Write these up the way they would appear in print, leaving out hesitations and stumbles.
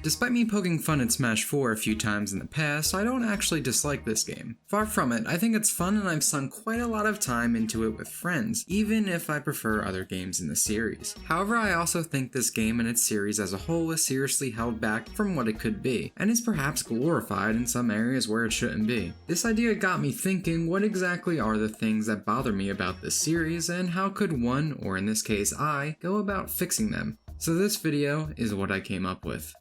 Despite me poking fun at Smash 4 a few times in the past, I don't actually dislike this game. Far from it, I think it's fun and I've sunk quite a lot of time into it with friends, even if I prefer other games in the series. However, I also think this game and its series as a whole is seriously held back from what it could be, and is perhaps glorified in some areas where it shouldn't be. This idea got me thinking, what exactly are the things that bother me about this series, and how could one, or in this case I, go about fixing them? So this video is what I came up with.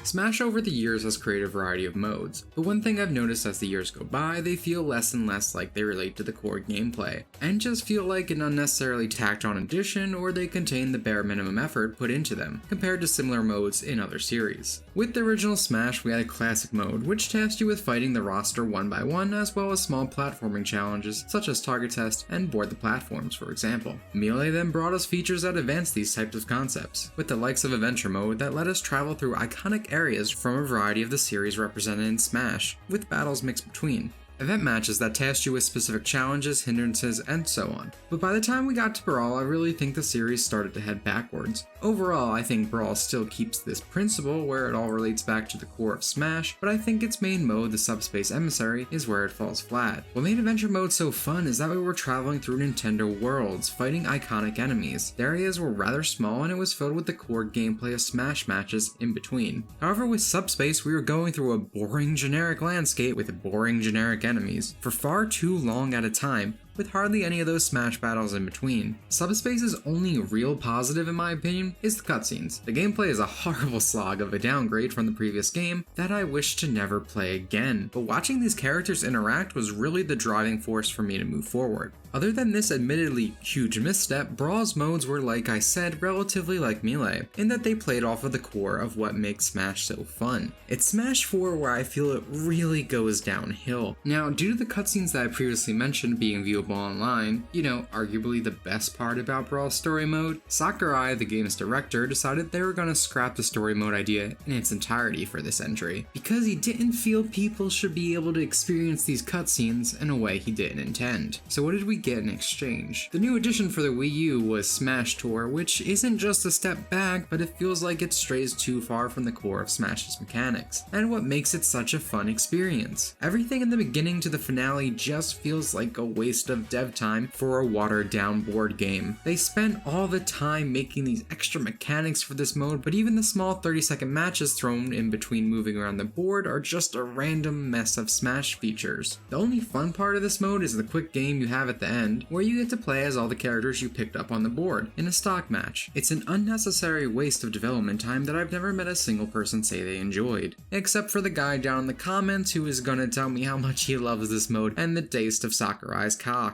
Smash over the years has created a variety of modes, but one thing I've noticed as the years go by, they feel less and less like they relate to the core gameplay, and just feel like an unnecessarily tacked on addition, or they contain the bare minimum effort put into them, compared to similar modes in other series. With the original Smash, we had a classic mode, which tasked you with fighting the roster one by one, as well as small platforming challenges, such as target test and board the platforms, for example. Melee then brought us features that advanced these types of concepts, with the likes of Adventure Mode that let us travel through iconic areas from a variety of the series represented in Smash, with battles mixed between. Event matches that tasked you with specific challenges, hindrances, and so on. But by the time we got to Brawl, I really think the series started to head backwards. Overall, I think Brawl still keeps this principle where it all relates back to the core of Smash, but I think its main mode, the Subspace Emissary, is where it falls flat. What made Adventure Mode so fun is that we were traveling through Nintendo worlds, fighting iconic enemies. The areas were rather small and it was filled with the core gameplay of Smash matches in between. However, with Subspace, we were going through a boring generic landscape with boring generic enemies for far too long at a time, with hardly any of those Smash battles in between. Subspace's only real positive, in my opinion, is the cutscenes. The gameplay is a horrible slog of a downgrade from the previous game that I wish to never play again, but watching these characters interact was really the driving force for me to move forward. Other than this admittedly huge misstep, Brawl's modes were, like I said, relatively like Melee, in that they played off of the core of what makes Smash so fun. It's Smash 4 where I feel it really goes downhill. Now, due to the cutscenes that I previously mentioned being viewable online, arguably the best part about Brawl's story mode, Sakurai, the game's director, decided they were going to scrap the story mode idea in its entirety for this entry, because he didn't feel people should be able to experience these cutscenes in a way he didn't intend. So what did we get in exchange? The new addition for the Wii U was Smash Tour, which isn't just a step back, but it feels like it strays too far from the core of Smash's mechanics, and what makes it such a fun experience. Everything in the beginning to the finale just feels like a waste of dev time for a watered down board game. They spent all the time making these extra mechanics for this mode, but even the small 30-second matches thrown in between moving around the board are just a random mess of Smash features. The only fun part of this mode is the quick game you have at the end, where you get to play as all the characters you picked up on the board in a stock match. It's an unnecessary waste of development time that I've never met a single person say they enjoyed, except for the guy down in the comments who is gonna tell me how much he loves this mode and the taste of Sakurai's cock.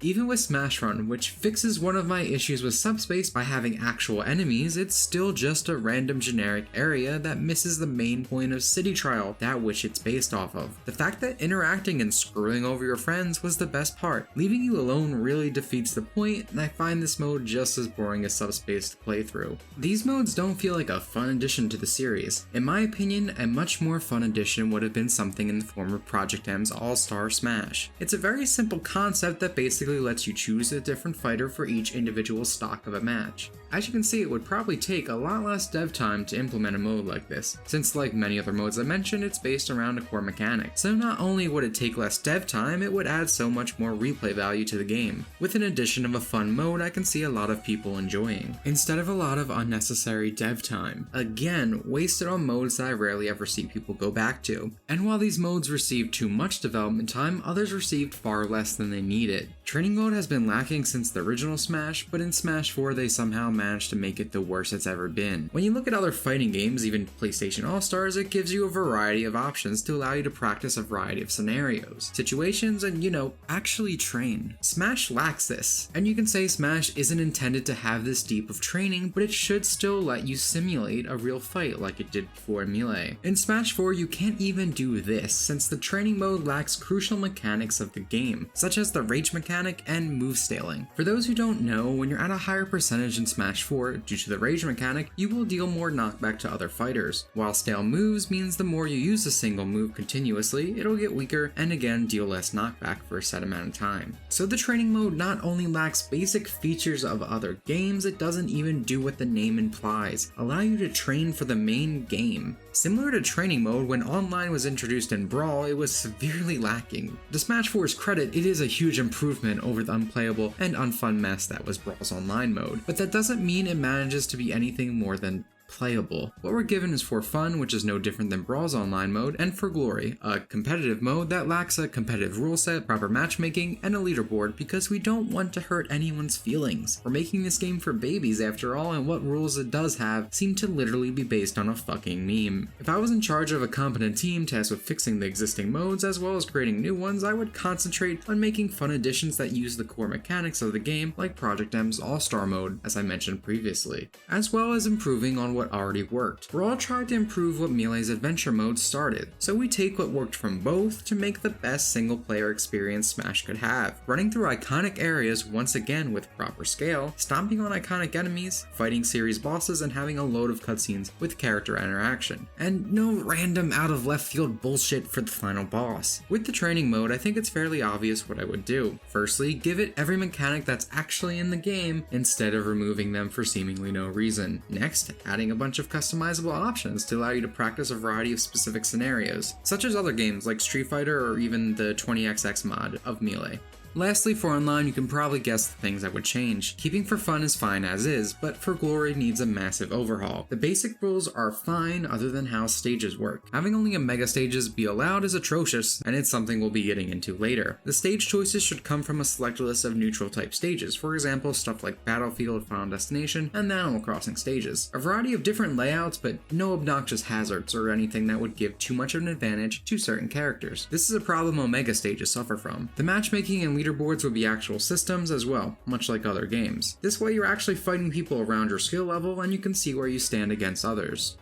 Even with Smash Run, which fixes one of my issues with Subspace by having actual enemies, it's still just a random generic area that misses the main point of City Trial, that which it's based off of. The fact that interacting and screwing over your friends was the best part. Leaving you alone really defeats the point, and I find this mode just as boring as Subspace to play through. These modes don't feel like a fun addition to the series. In my opinion, a much more fun addition would have been something in the form of Project M's All-Star Smash. It's a very simple concept that basically lets you choose a different fighter for each individual stock of a match. As you can see, it would probably take a lot less dev time to implement a mode like this, since like many other modes I mentioned, it's based around a core mechanic. So not only would it take less dev time, it would add so much more replay value to the game. With an addition of a fun mode I can see a lot of people enjoying, instead of a lot of unnecessary dev time. Again, wasted on modes that I rarely ever see people go back to. And while these modes received too much development time, others received far less than they needed. Training mode has been lacking since the original Smash, but in Smash 4 they somehow managed to make it the worst it's ever been. When you look at other fighting games, even PlayStation All-Stars, it gives you a variety of options to allow you to practice a variety of scenarios, situations, and actually train. Smash lacks this, and you can say Smash isn't intended to have this deep of training, but it should still let you simulate a real fight like it did before in Melee. In Smash 4 you can't even do this, since the training mode lacks crucial mechanics of the game, such as the rage mechanic mechanic, and move staling. For those who don't know, when you're at a higher percentage in Smash 4, due to the rage mechanic, you will deal more knockback to other fighters, while stale moves means the more you use a single move continuously, it'll get weaker and again deal less knockback for a set amount of time. So the training mode not only lacks basic features of other games, it doesn't even do what the name implies, allow you to train for the main game. Similar to training mode, when online was introduced in Brawl, it was severely lacking. To Smash 4's credit, it is a huge improvement over the unplayable and unfun mess that was Brawl's online mode, but that doesn't mean it manages to be anything more than playable. What we're given is for fun, which is no different than Brawl's online mode, and for glory, a competitive mode that lacks a competitive rule set, proper matchmaking, and a leaderboard because we don't want to hurt anyone's feelings. We're making this game for babies after all, and what rules it does have seem to literally be based on a fucking meme. If I was in charge of a competent team tasked with fixing the existing modes as well as creating new ones, I would concentrate on making fun additions that use the core mechanics of the game, like Project M's All-Star mode, as I mentioned previously, as well as improving on what already worked. We're all trying to improve what Melee's adventure mode started, so we take what worked from both to make the best single player experience Smash could have. Running through iconic areas once again with proper scale, stomping on iconic enemies, fighting series bosses, and having a load of cutscenes with character interaction. And no random out of left field bullshit for the final boss. With the training mode, I think it's fairly obvious what I would do. Firstly, give it every mechanic that's actually in the game instead of removing them for seemingly no reason. Next, adding a bunch of customizable options to allow you to practice a variety of specific scenarios, such as other games like Street Fighter or even the 20XX mod of Melee. Lastly, for online, you can probably guess the things I would change. Keeping for fun is fine as is, but for glory needs a massive overhaul. The basic rules are fine other than how stages work. Having only a mega stages be allowed is atrocious, and it's something we'll be getting into later. The stage choices should come from a select list of neutral type stages, for example stuff like Battlefield, Final Destination, and the Animal Crossing stages. A variety of different layouts, but no obnoxious hazards or anything that would give too much of an advantage to certain characters. This is a problem Omega stages suffer from. The matchmaking and leaderboards would be actual systems as well, much like other games. This way you're actually fighting people around your skill level and you can see where you stand against others.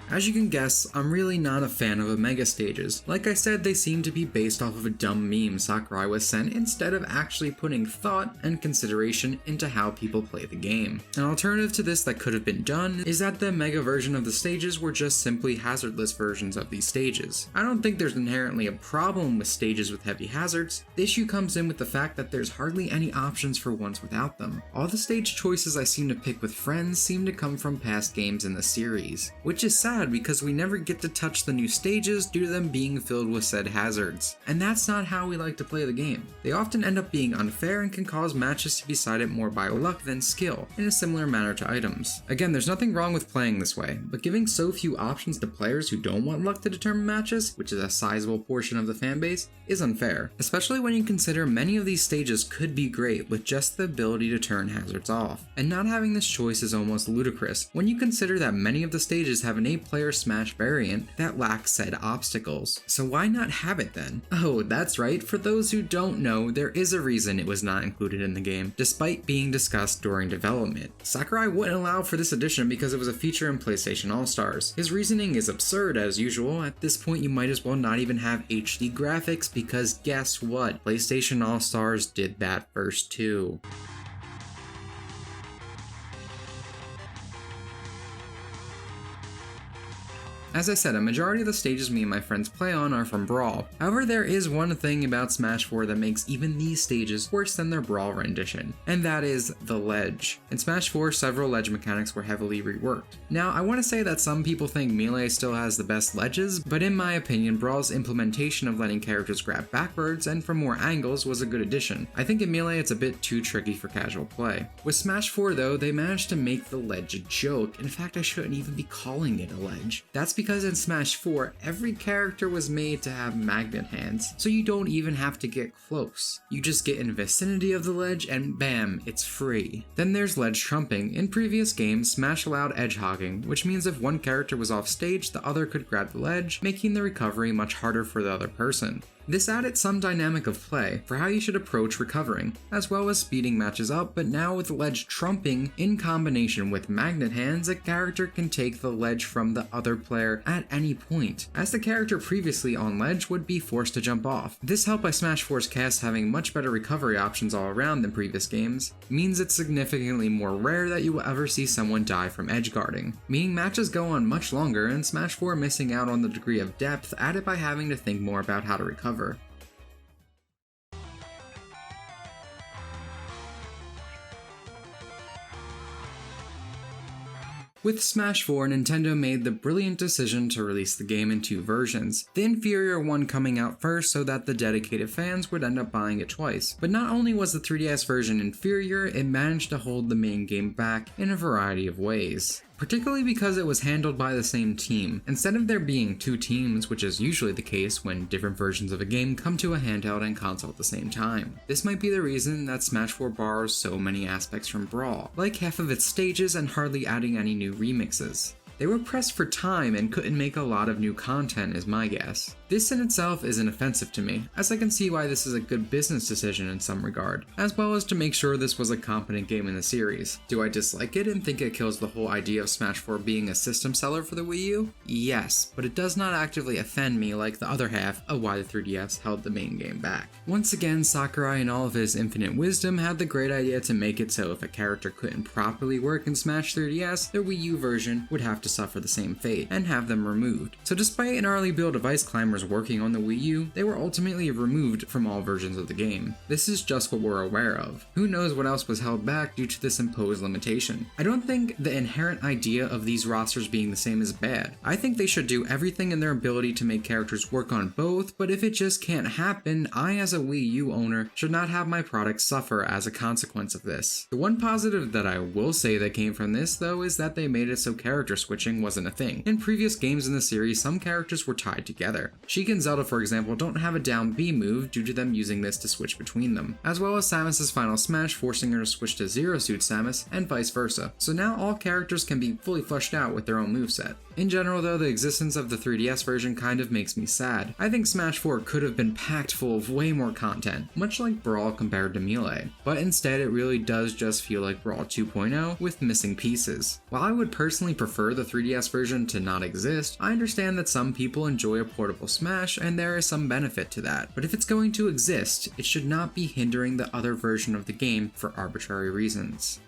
As you can guess, I'm really not a fan of Omega stages. Like I said, they seem to be based off of a dumb meme Sakurai was sent instead of actually putting thought and consideration into how people play the game. An alternative to this that could have been done is that the Omega version of the stages were just simply hazardless versions of these stages. I don't think there's inherently a problem with stages with heavy hazards. The issue comes in with the fact that there's hardly any options for ones without them. All the stage choices I seem to pick with friends seem to come from past games in the series, which is sad because we never get to touch the new stages due to them being filled with said hazards. And that's not how we like to play the game. They often end up being unfair and can cause matches to be decided more by luck than skill, in a similar manner to items. Again, there's nothing wrong with playing this way, but giving so few options to players who don't want luck to determine matches, which is a sizable portion of the fanbase, is unfair. Especially when you consider many of these stages could be great with just the ability to turn hazards off. And not having this choice is almost ludicrous when you consider that many of the stages have an 8-player Smash variant that lacks said obstacles. So why not have it then? Oh, that's right, for those who don't know, there is a reason it was not included in the game, despite being discussed during development. Sakurai wouldn't allow for this addition because it was a feature in PlayStation All-Stars. His reasoning is absurd as usual. At this point you might as well not even have HD graphics because guess what? PlayStation All-Stars did that first too. As I said, a majority of the stages me and my friends play on are from Brawl. However, there is one thing about Smash 4 that makes even these stages worse than their Brawl rendition, and that is the ledge. In Smash 4, several ledge mechanics were heavily reworked. Now, I want to say that some people think Melee still has the best ledges, but in my opinion, Brawl's implementation of letting characters grab backwards and from more angles was a good addition. I think in Melee it's a bit too tricky for casual play. With Smash 4 though, they managed to make the ledge a joke. In fact, I shouldn't even be calling it a ledge. That's because in Smash 4, every character was made to have magnet hands, so you don't even have to get close. You just get in the vicinity of the ledge and bam, it's free. Then there's ledge trumping. In previous games, Smash allowed edge hogging, which means if one character was off stage, the other could grab the ledge, making the recovery much harder for the other person. This added some dynamic of play for how you should approach recovering, as well as speeding matches up, but now with ledge trumping in combination with magnet hands, a character can take the ledge from the other player at any point, as the character previously on ledge would be forced to jump off. This helped by Smash 4's cast having much better recovery options all around than previous games, means it's significantly more rare that you will ever see someone die from edge guarding, meaning matches go on much longer and Smash 4 missing out on the degree of depth added by having to think more about how to recover. With Smash 4, Nintendo made the brilliant decision to release the game in two versions, the inferior one coming out first so that the dedicated fans would end up buying it twice. But not only was the 3DS version inferior, it managed to hold the main game back in a variety of ways. Particularly because it was handled by the same team, instead of there being two teams, which is usually the case when different versions of a game come to a handheld and console at the same time. This might be the reason that Smash 4 borrows so many aspects from Brawl, like half of its stages and hardly adding any new remixes. They were pressed for time and couldn't make a lot of new content is my guess. This in itself isn't offensive to me, as I can see why this is a good business decision in some regard, as well as to make sure this was a competent game in the series. Do I dislike it and think it kills the whole idea of Smash 4 being a system seller for the Wii U? Yes, but it does not actively offend me like the other half of why the 3DS held the main game back. Once again, Sakurai in all of his infinite wisdom had the great idea to make it so if a character couldn't properly work in Smash 3DS, their Wii U version would have to suffer the same fate, and have them removed. So despite an early build of Ice Climbers working on the Wii U, they were ultimately removed from all versions of the game. This is just what we're aware of. Who knows what else was held back due to this imposed limitation. I don't think the inherent idea of these rosters being the same is bad. I think they should do everything in their ability to make characters work on both, but if it just can't happen, I as a Wii U owner should not have my product suffer as a consequence of this. The one positive that I will say that came from this though is that they made it so character switching wasn't a thing. In previous games in the series, some characters were tied together. Sheik and Zelda, for example, don't have a down B move due to them using this to switch between them, as well as Samus's final smash forcing her to switch to Zero Suit Samus, and vice versa. So now all characters can be fully fleshed out with their own moveset. In general though, the existence of the 3DS version kind of makes me sad. I think Smash 4 could have been packed full of way more content, much like Brawl compared to Melee, but instead it really does just feel like Brawl 2.0 with missing pieces. While I would personally prefer the 3DS version to not exist, I understand that some people enjoy a portable Smash and there is some benefit to that, but if it's going to exist, it should not be hindering the other version of the game for arbitrary reasons.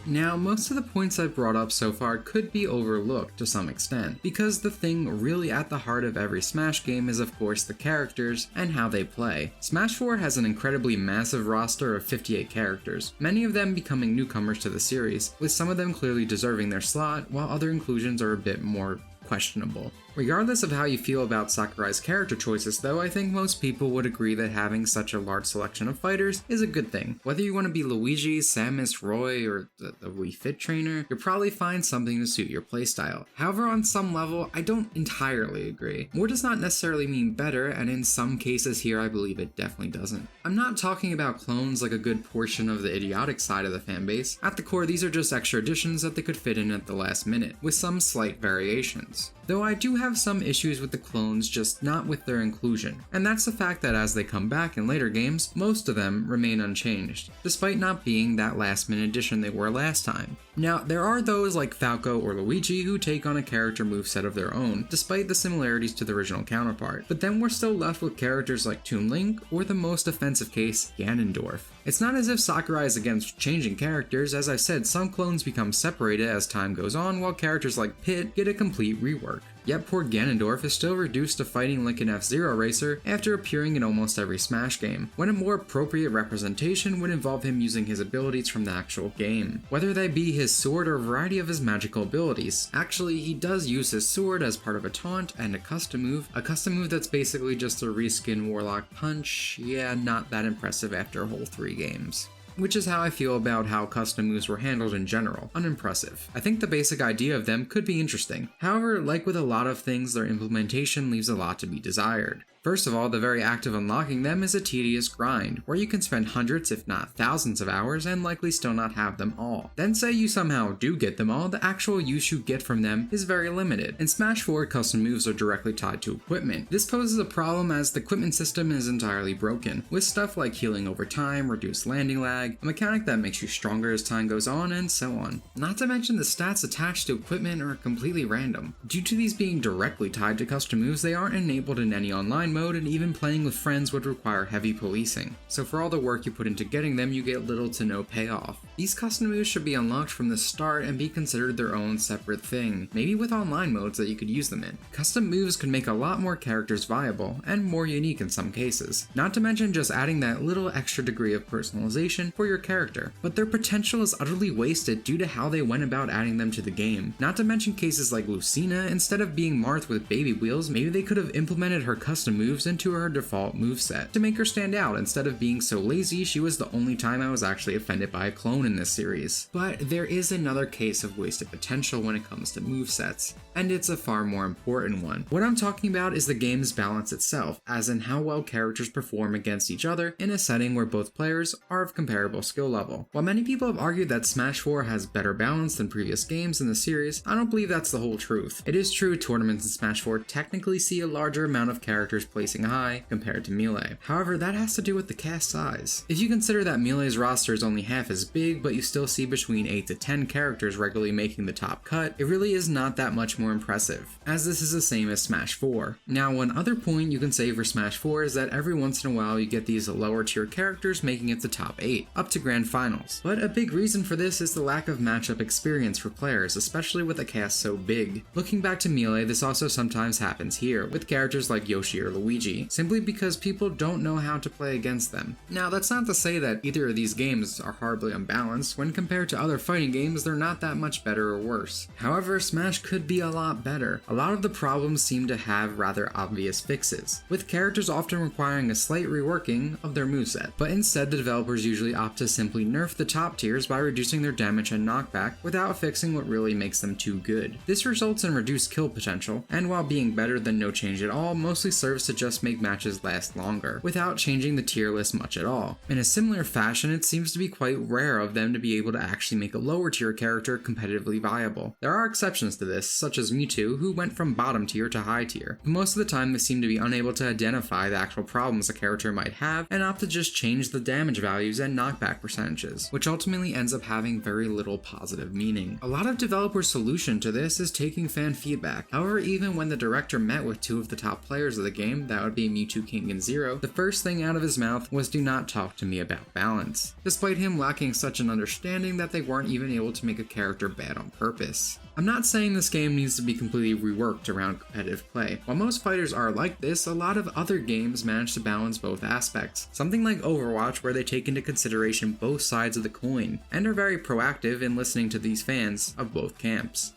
Now, most of the points I've brought up so far could be overlooked to some extent, because the thing really at the heart of every Smash game is of course the characters and how they play. Smash 4 has an incredibly massive roster of 58 characters, many of them becoming newcomers to the series, with some of them clearly deserving their slot, while other inclusions are a bit more questionable. Regardless of how you feel about Sakurai's character choices though, I think most people would agree that having such a large selection of fighters is a good thing. Whether you want to be Luigi, Samus, Roy, or the Wii Fit trainer, you'll probably find something to suit your playstyle. However, on some level, I don't entirely agree. More does not necessarily mean better, and in some cases here I believe it definitely doesn't. I'm not talking about clones like a good portion of the idiotic side of the fanbase. At the core, these are just extra additions that they could fit in at the last minute, with some slight variations. Though I do have some issues with the clones, just not with their inclusion, and that's the fact that as they come back in later games, most of them remain unchanged, despite not being that last minute addition they were last time. Now, there are those like Falco or Luigi who take on a character moveset of their own, despite the similarities to the original counterpart, but then we're still left with characters like Toon Link, or the most offensive case, Ganondorf. It's not as if Sakurai is against changing characters. As I've said, some clones become separated as time goes on, while characters like Pit get a complete rework. Yet poor Ganondorf is still reduced to fighting like an F-Zero racer after appearing in almost every Smash game, when a more appropriate representation would involve him using his abilities from the actual game. Whether they be his sword or a variety of his magical abilities. Actually, he does use his sword as part of a taunt and a custom move that's basically just a reskin Warlock Punch. Yeah, not that impressive after a whole 3 games. Which is how I feel about how custom moves were handled in general, unimpressive. I think the basic idea of them could be interesting. However, like with a lot of things, their implementation leaves a lot to be desired. First of all, the very act of unlocking them is a tedious grind, where you can spend hundreds if not thousands of hours and likely still not have them all. Then say you somehow do get them all, the actual use you get from them is very limited. In Smash 4, custom moves are directly tied to equipment. This poses a problem as the equipment system is entirely broken, with stuff like healing over time, reduced landing lag, a mechanic that makes you stronger as time goes on, and so on. Not to mention the stats attached to equipment are completely random. Due to these being directly tied to custom moves, they aren't enabled in any online mode, and even playing with friends would require heavy policing. So for all the work you put into getting them, you get little to no payoff. These custom moves should be unlocked from the start and be considered their own separate thing, maybe with online modes that you could use them in. Custom moves could make a lot more characters viable, and more unique in some cases. Not to mention just adding that little extra degree of personalization for your character. But their potential is utterly wasted due to how they went about adding them to the game. Not to mention cases like Lucina, instead of being Marth with baby wheels, maybe they could have implemented her custom moves into her default moveset to make her stand out instead of being so lazy she was the only time I was actually offended by a clone in this series. But there is another case of wasted potential when it comes to movesets, and it's a far more important one. What I'm talking about is the game's balance itself, as in how well characters perform against each other in a setting where both players are of comparable skill level. While many people have argued that Smash 4 has better balance than previous games in the series, I don't believe that's the whole truth. It is true tournaments in Smash 4 technically see a larger amount of characters placing high compared to Melee. However, that has to do with the cast size. If you consider that Melee's roster is only half as big, but you still see between 8 to 10 characters regularly making the top cut, it really is not that much more impressive, as this is the same as Smash 4. Now, one other point you can say for Smash 4 is that every once in a while you get these lower tier characters making it to top 8, up to grand finals. But a big reason for this is the lack of matchup experience for players, especially with a cast so big. Looking back to Melee, this also sometimes happens here, with characters like Yoshi or Luigi, simply because people don't know how to play against them. Now, that's not to say that either of these games are horribly unbalanced. When compared to other fighting games, they're not that much better or worse. However, Smash could be a lot better. A lot of the problems seem to have rather obvious fixes, with characters often requiring a slight reworking of their moveset, but instead the developers usually opt to simply nerf the top tiers by reducing their damage and knockback without fixing what really makes them too good. This results in reduced kill potential, and while being better than no change at all, mostly serves to just make matches last longer, without changing the tier list much at all. In a similar fashion, it seems to be quite rare of them to be able to actually make a lower tier character competitively viable. There are exceptions to this, such as Mewtwo, who went from bottom tier to high tier, but most of the time they seem to be unable to identify the actual problems a character might have and opt to just change the damage values and knockback percentages, which ultimately ends up having very little positive meaning. A lot of developers' solution to this is taking fan feedback. However, even when the director met with two of the top players of the game, that would be Mewtwo King and Zero, the first thing out of his mouth was "do not talk to me about balance," despite him lacking such an understanding that they weren't even able to make a character bad on purpose. I'm not saying this game needs to be completely reworked around competitive play. While most fighters are like this, a lot of other games manage to balance both aspects. Something like Overwatch, where they take into consideration both sides of the coin, and are very proactive in listening to these fans of both camps.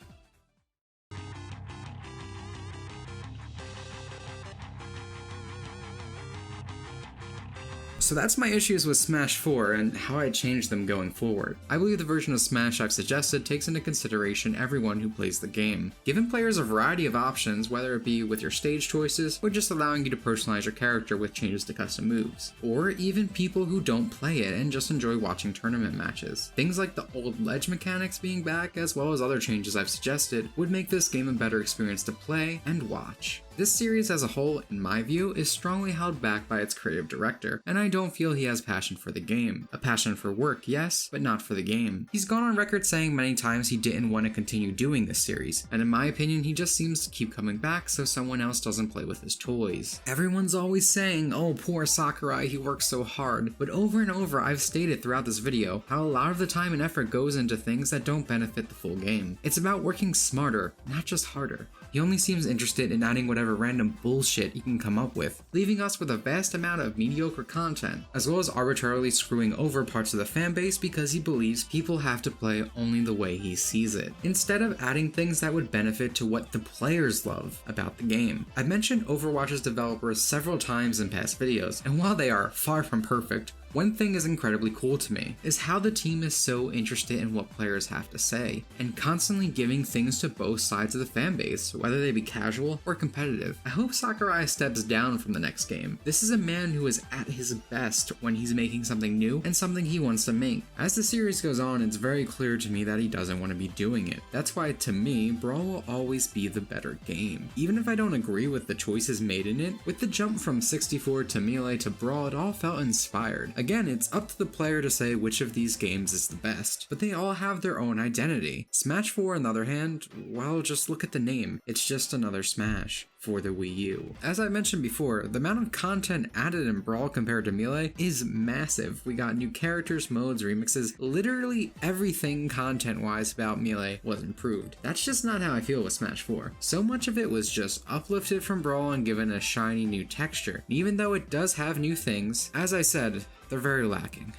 So that's my issues with Smash 4 and how I changed them going forward. I believe the version of Smash I've suggested takes into consideration everyone who plays the game, giving players a variety of options, whether it be with your stage choices, or just allowing you to personalize your character with changes to custom moves, or even people who don't play it and just enjoy watching tournament matches. Things like the old ledge mechanics being back, as well as other changes I've suggested, would make this game a better experience to play and watch. This series as a whole, in my view, is strongly held back by its creative director, and I don't feel he has passion for the game. A passion for work, yes, but not for the game. He's gone on record saying many times he didn't want to continue doing this series, and in my opinion he just seems to keep coming back so someone else doesn't play with his toys. Everyone's always saying, "Oh, poor Sakurai, he works so hard," but over and over I've stated throughout this video how a lot of the time and effort goes into things that don't benefit the full game. It's about working smarter, not just harder. He only seems interested in adding whatever random bullshit he can come up with, leaving us with a vast amount of mediocre content, as well as arbitrarily screwing over parts of the fanbase because he believes people have to play only the way he sees it, instead of adding things that would benefit to what the players love about the game. I've mentioned Overwatch's developers several times in past videos, and while they are far from perfect, One thing is incredibly cool to me, is how the team is so interested in what players have to say, and constantly giving things to both sides of the fanbase, whether they be casual or competitive. I hope Sakurai steps down from the next game. This is a man who is at his best when he's making something new and something he wants to make. As the series goes on, it's very clear to me that he doesn't want to be doing it. That's why, to me, Brawl will always be the better game. Even if I don't agree with the choices made in it, with the jump from 64 to Melee to Brawl, it all felt inspired. Again, it's up to the player to say which of these games is the best, but they all have their own identity. Smash 4, on the other hand, well, just look at the name. It's just another Smash for the Wii U. As I mentioned before, the amount of content added in Brawl compared to Melee is massive. We got new characters, modes, remixes, literally everything content-wise about Melee was improved. That's just not how I feel with Smash 4. So much of it was just uplifted from Brawl and given a shiny new texture. Even though it does have new things, as I said, they're very lacking.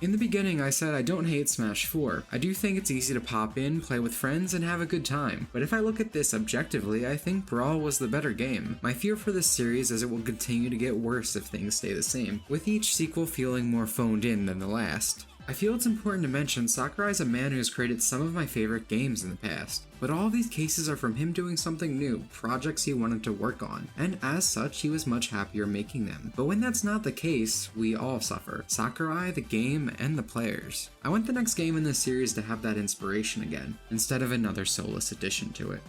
In the beginning, I said I don't hate Smash 4. I do think it's easy to pop in, play with friends, and have a good time. But if I look at this objectively, I think Brawl was the better game. My fear for this series is it will continue to get worse if things stay the same, with each sequel feeling more phoned in than the last. I feel it's important to mention Sakurai is a man who has created some of my favorite games in the past, but all of these cases are from him doing something new, projects he wanted to work on, and as such he was much happier making them. But when that's not the case, we all suffer. Sakurai, the game, and the players. I want the next game in this series to have that inspiration again, instead of another soulless addition to it.